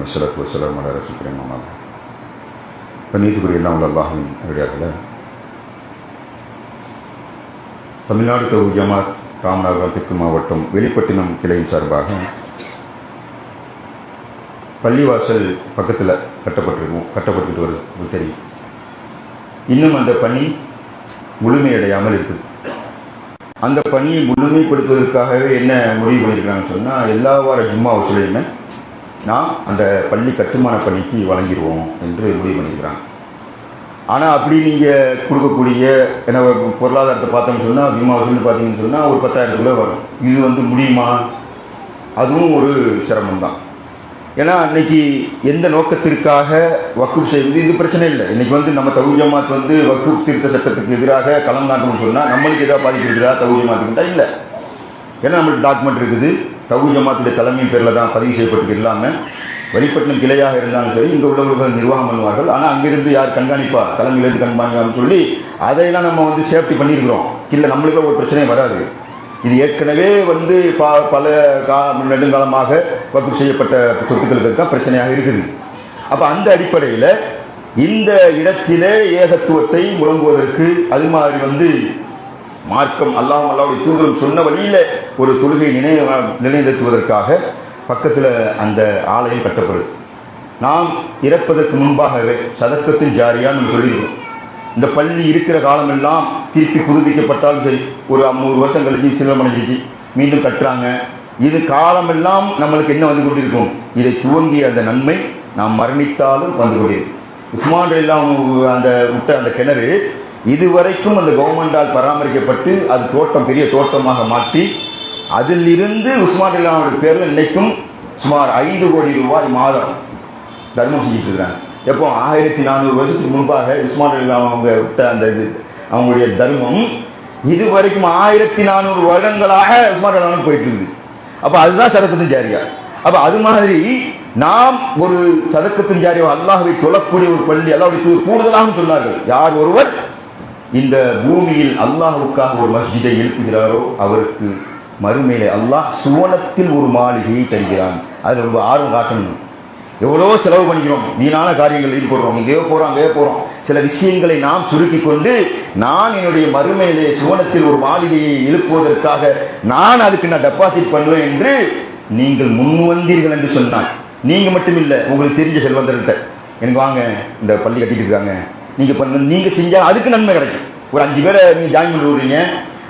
வஸ்ஸலாத்து வஸ்ஸலாமு அலா ரசூலில்லாஹி அம்மா பஅத். கண்ணியத்துக்குரிய எல்லாம் உள்ள அல்லாஹ்வின் அடியார்களே, தமிழ்நாடு தௌஹீத் ஜமாத் ராமநாதபுரம் தெற்கு மாவட்டம் வெளிப்பட்டினம் கிளையின் சார்பாக பள்ளிவாசல் பக்கத்தில் கட்டப்பட்டுக்கிட்டு வருது தெரியும். இன்னும் அந்த பணி முழுமையடையாமல் இருக்குது. அந்த பணியை முழுமைப்படுத்துவதற்காகவே என்ன முடிவு பண்ணியிருக்கிறாங்கன்னு சொன்னால், எல்லா வார ஜும்மா வசூலையுமே நான் அந்த பள்ளி கட்டுமான பணிக்கு வழங்கிடுவோம் என்று முடிவு பண்ணியிருக்கிறாங்க. ஆனால் அப்படி நீங்கள் கொடுக்கக்கூடிய என்ன பொருளாதாரத்தை பார்த்தோம்னு சொன்னால், ஜும்மா வசூல்னு பார்த்தீங்கன்னு சொன்னால் ஒரு 10,000 வரும். இது முடியுமா? அதுவும் ஒரு சிரமம் தான். ஏன்னா அன்னைக்கு எந்த நோக்கத்திற்காக வக்குப் செய்வது இது பிரச்சனை இல்லை. இன்னைக்கு நம்ம தௌஹீத் ஜமாத் வக்குப் திருத்த சட்டத்துக்கு எதிராக களம் காட்டணும்னு சொன்னால் நம்மளுக்கு எதாவது பாதிப்பு இருக்குதா? தௌஹீத் ஜமாத்துக்கிட்ட இல்லை. ஏன்னா நம்மளுக்கு டாக்குமெண்ட் இருக்குது. தௌஹீத் ஜமாத்துடைய தலைமையின் பேரில் தான் பதிவு செய்யப்பட்டு இல்லாமல் வெளிப்பட்டினம் கிளையாக இருந்தாலும் சரி, இங்கே உள்ளவர்கள் நிர்வாகம் பண்ணுவார்கள். ஆனால் அங்கிருந்து யார் கண்காணிப்பா, தலைமையிலிருந்து கண்காணிப்பான்னு சொல்லி அதையெல்லாம் நம்ம சேஃப்டி பண்ணியிருக்கிறோம். இல்லை, நம்மளுக்கு ஒரு பிரச்சனையும் வராது. இது ஏற்கனவே பல நெடுங்காலமாக வக்குப் செய்யப்பட்ட சொத்துக்களுக்கு தான் பிரச்சனையாக இருக்குது. அப்போ அந்த அடிப்படையில் இந்த இடத்திலே ஏகத்துவத்தை முழங்குவதற்கு அது மாதிரி மார்க்கம் அல்லாஹ்வுடைய தூதர் சொன்ன வழியில் ஒரு தொழுகை நிலைநிறுத்துவதற்காக பக்கத்தில் அந்த ஆலயம் கட்டப்படுது. நாம் இறப்பதற்கு முன்பாகவே சதக்கத்தின் ஜாரியான்னு நம்ம சொல்லியிருக்கோம். இந்த பள்ளி இருக்கிற காலமெல்லாம் திருப்பி புதுப்பிக்கப்பட்டாலும் சரி, ஒரு 3 வருஷம் கழிச்சு சிலமடைஞ்சிச்சு மீண்டும் கட்டுறாங்க. இது காலமெல்லாம் நம்மளுக்கு என்ன வந்து கொண்டிருக்கும்? இதை துவங்கிய அந்த நன்மை நாம் மரணித்தாலும் வந்து கொண்டிருக்கும். உஸ்மான் ரலியல்லாஹு அந்த விட்ட அந்த கிணறு இதுவரைக்கும் அந்த கவர்மெண்டால் பராமரிக்கப்பட்டு அது தோட்டம், பெரிய தோட்டமாக மாற்றி அதில் இருந்து உஸ்மான் ரலியல்லாஹு பேரில் இன்னைக்கும் சுமார் 5 கோடி ரூபாய் மாதம் தர்மம் செஞ்சுட்டு இருக்கிறாங்க. எப்போ 1400 வருஷத்துக்கு முன்பாக உஸ்மான் ரலியல்லாஹு அவங்க விட்ட அந்த அவங்களுடைய தர்மம் இதுவரைக்கும் 1400 வருடங்களாக உஸ்மான் ரலியல்லாஹு போயிட்டு இருக்குது. அப்போ அதுதான் சதக்கத்தின் ஜாரியா. அப்போ அது மாதிரி நாம் ஒரு சதக்கத்தின் ஜாரியா அல்லாஹ்வை தொழக்கூடிய ஒரு பள்ளி அல்லாஹ்வுடைய கூடுதலாக சொன்னார்கள். யார் ஒருவர் இந்த பூமியில் அல்லாஹ்வுக்காக ஒரு மஸ்ஜிதை எழுப்புகிறாரோ அவருக்கு மறுமையிலே அல்லாஹ் சுவனத்தில் ஒரு மாளிகையை தருகிறான். அது ரொம்ப ஆர்வம் காட்டணும். எவ்வளோ செலவு பண்ணிக்கிறோம், வீணான காரியங்கள் ஈடுபடுறோம், இங்கேயோ போகிறோம் அங்கேயோ போகிறோம். சில விஷயங்களை நாம் சுருக்கி கொண்டு நான் என்னுடைய மறுமையிலே சுவனத்தில் ஒரு மாளிகையை எழுப்புவதற்காக நான் டெபாசிட் பண்ணுவேன் என்று நீங்கள் முன்வந்தீர்கள் என்று சொன்னான். நீங்கள் மட்டும் இல்லை, உங்களுக்கு தெரிஞ்ச செல்வந்தர்கிட்ட எனக்கு வாங்க இந்த பள்ளி கட்டிட்டு இருக்காங்க, நீங்கள் செஞ்சால் அதுக்கு நன்மை கிடைக்கும். ஒரு 5 பேரை நீங்கள் ஜாயின் பண்ணி விடுறீங்க,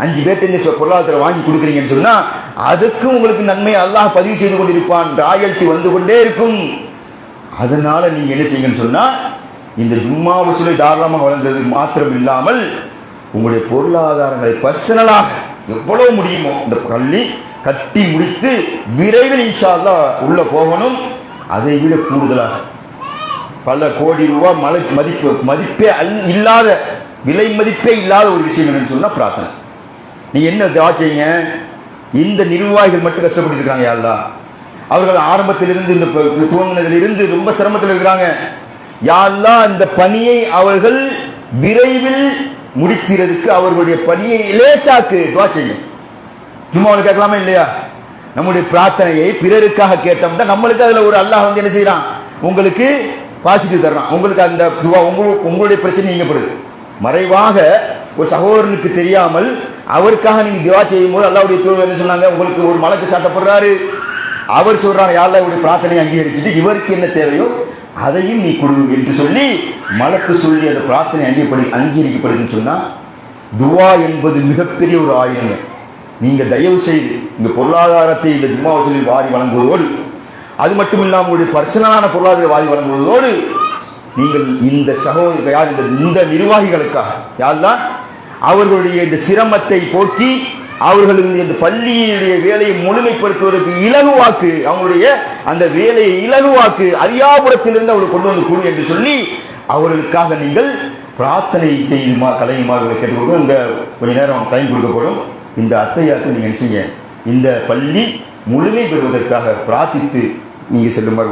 5 பேர்ட்டு பொருளாதாரத்தை வாங்கி கொடுக்குறீங்கன்னு சொன்னால் அதுக்கு உங்களுக்கு நன்மை அல்லாஹ் பதிவு செய்து கொண்டிருப்பான். ராயல்ட்டி வந்து கொண்டே இருக்கும். அதனால நீங்க என்ன செய்யுங்கன்னு சொன்னா, இந்த ஜும்மா வசூலை தாராளமாக வழங்குறது மாத்திரம் இல்லாமல் உங்களுடைய பொருளாதாரங்களை பர்சனலாக எவ்வளவு முடியுமோ இந்த பள்ளி கட்டி முடித்து விரைவில் இன்ஷா அல்லாஹ் உள்ள போகணும். அதை விட கூடுதலாக பல கோடி ரூபாய் மதிப்பே இல்லாத, விலை மதிப்பே இல்லாத ஒரு விஷயம் என்னன்னு சொன்னா பிரார்த்தனை. நீ என்ன துஆ செய்யுங்க. இந்த நிர்வாகிகள் மட்டும் கஷ்டப்பட்டு இருக்காங்க. யா அல்லாஹ், அவர்கள் ஆரம்பத்திலிருந்து இந்த துவங்கினதிலிருந்து ரொம்ப சிரமத்தில் இருக்கிறாங்க. யா அல்லாஹ், இந்த பணியை அவர்கள் விரைவில் முடிக்கிறதுக்கு அவர்களுடைய பணியை லேசாக்கு. துஆ செய்யுங்க. ஜும்மாவில் கேட்கலாமா இல்லையா? நம்முடைய பிரார்த்தனையை பிறருக்காக கேட்டோம்னா நம்மளுக்கு அதுல ஒரு அல்லாஹ் என்ன செய்யறான்? உங்களுக்கு பாசிட்டிவ் தர்றான். உங்களுக்கு அந்த துஆ உங்களுடைய பிரச்சனை நீங்கப்படுது. மறைவாக ஒரு சகோதரனுக்கு தெரியாமல் அவருக்காக நீங்க துஆ செய்யும் போது அல்லாஹ்வுடைய தூதர் என்ன சொன்னாங்க? உங்களுக்கு ஒரு மலக்கு சாட்டப்படுறாரு. அவர் சொல்றாங்க, யா அல்லாஹ் உடைய பிரார்த்தனையை அங்கீகரிச்சுட்டு இவருக்கு என்ன தேவையோ அதையும் நீ கொடு என்று சொல்லி மலக்கு சொல்லி அந்த பிரார்த்தனை அங்கீகரிக்கப்படுதுன்னு சொன்னா, துஆ என்பது மிகப்பெரிய ஒரு ஆயுதம். நீங்க தயவு செய்து இந்த பொருளாதாரத்தை இந்த ஜும்மா வசூலில் வாரி வழங்குவதோடு, அது மட்டும் இல்லாமல் உங்களுடைய பர்சனலான பொருளாதார வாரி வழங்குவதோடு நீங்கள் இந்த சகோதரர் இந்த நிர்வாகிகளுக்காக யார்தான் அவர்களுடைய இந்த சிரமத்தை போக்கி அவர்களுக்கு இந்த பள்ளியுடைய வேலையை முழுமைப்படுத்துவதற்கு இலகுவாக்கு, அவங்களுடைய அந்த வேலையை இலகுவாக்கு, அரியாபுரத்திலிருந்து அவர்கள் கொண்டு வந்து கூடு என்று சொல்லி அவர்களுக்காக நீங்கள் பிரார்த்தனை செய்யுமா கலையுமாறு கேட்டுக்கொண்டு இந்த கொஞ்ச நேரம் டைம் கொடுக்கப்படும். இந்த அத்தையாக்கு நீங்க செய்ய இந்த பள்ளி முழுமை பெறுவதற்காக பிரார்த்தித்து நீங்க செல்லுமாறு